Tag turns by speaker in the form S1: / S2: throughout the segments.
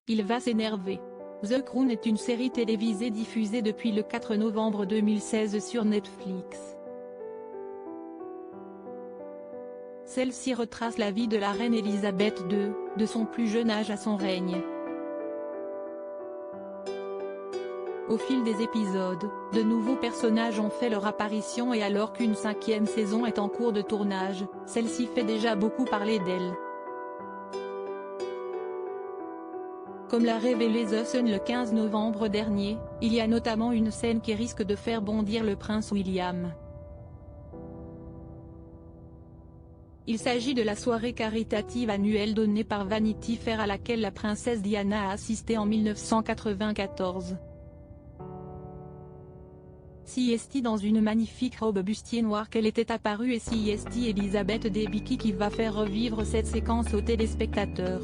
S1: Il va s'énerver. The Crown est une série télévisée diffusée depuis le 4 novembre 2016 sur Netflix. Celle-ci retrace la vie de la reine Elisabeth II, de son plus jeune âge à son règne. Au fil des épisodes, de nouveaux personnages ont fait leur apparition et alors qu'une 5e saison est en cours de tournage, celle-ci fait déjà beaucoup parler d'elle. Comme l'a révélé The Sun le 15 novembre dernier, il y a notamment une scène qui risque de faire bondir le prince William. Il s'agit de la soirée caritative annuelle donnée par Vanity Fair à laquelle la princesse Diana a assisté en 1994. CST dans une magnifique robe bustier noire qu'elle était apparue et CST Elisabeth Debicki qui va faire revivre cette séquence aux téléspectateurs.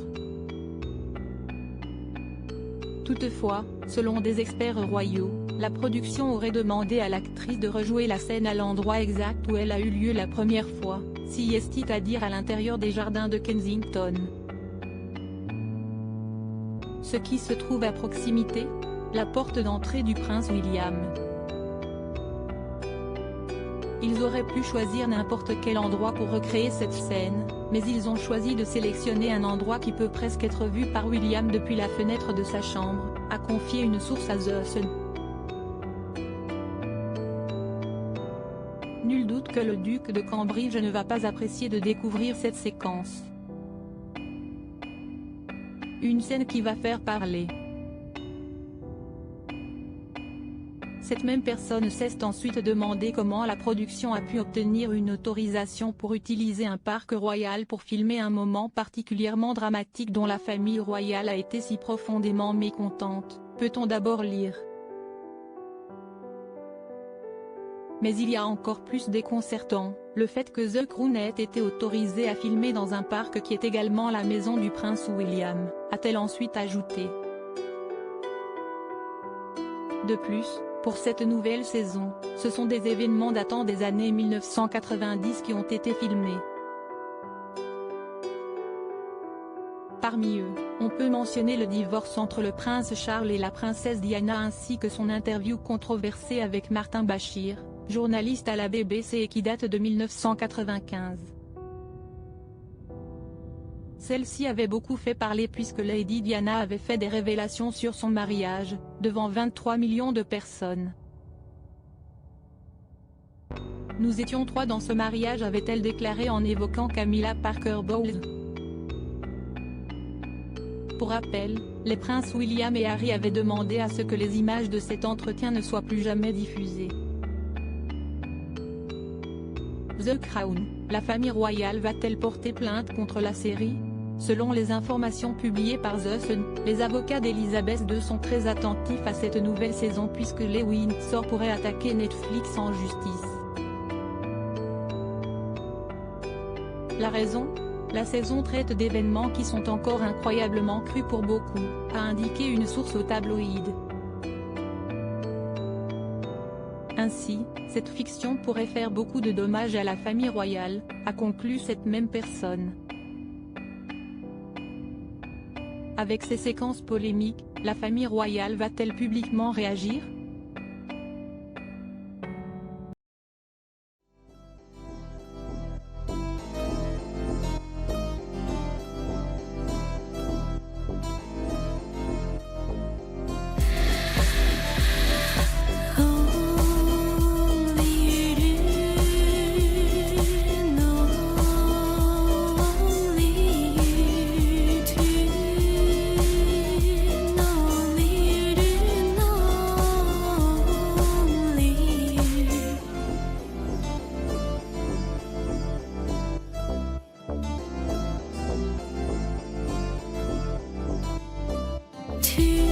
S1: Toutefois, selon des experts royaux, la production aurait demandé à l'actrice de rejouer la scène à l'endroit exact où elle a eu lieu la première fois, c'est-à-dire à l'intérieur des jardins de Kensington. Ce qui se trouve à proximité, la porte d'entrée du prince William. Ils auraient pu choisir n'importe quel endroit pour recréer cette scène, mais ils ont choisi de sélectionner un endroit qui peut presque être vu par William depuis la fenêtre de sa chambre, a confié une source à The Sun. Nul doute que le duc de Cambridge ne va pas apprécier de découvrir cette séquence. Une scène qui va faire parler. Cette même personne s'est ensuite demandé comment la production a pu obtenir une autorisation pour utiliser un parc royal pour filmer un moment particulièrement dramatique dont la famille royale a été si profondément mécontente, peut-on d'abord lire. Mais il y a encore plus déconcertant, le fait que The Crown ait été autorisé à filmer dans un parc qui est également la maison du prince William, a-t-elle ensuite ajouté. De plus, pour cette nouvelle saison, ce sont des événements datant des années 1990 qui ont été filmés. Parmi eux, on peut mentionner le divorce entre le prince Charles et la princesse Diana ainsi que son interview controversée avec Martin Bashir, journaliste à la BBC et qui date de 1995. Celle-ci avait beaucoup fait parler puisque Lady Diana avait fait des révélations sur son mariage, devant 23 millions de personnes. Nous étions 3 dans ce mariage avait-elle déclaré en évoquant Camilla Parker Bowles. Pour rappel, les princes William et Harry avaient demandé à ce que les images de cet entretien ne soient plus jamais diffusées. The Crown, la famille royale va-t-elle porter plainte contre la série ? Selon les informations publiées par The Sun, les avocats d'Elisabeth II sont très attentifs à cette nouvelle saison puisque les Windsor pourraient attaquer Netflix en justice. La raison ? La saison traite d'événements qui sont encore incroyablement crus pour beaucoup, a indiqué une source au tabloïd. Ainsi, cette fiction pourrait faire beaucoup de dommages à la famille royale, a conclu cette même personne. Avec ces séquences polémiques, la famille royale va-t-elle publiquement réagir ?
S2: To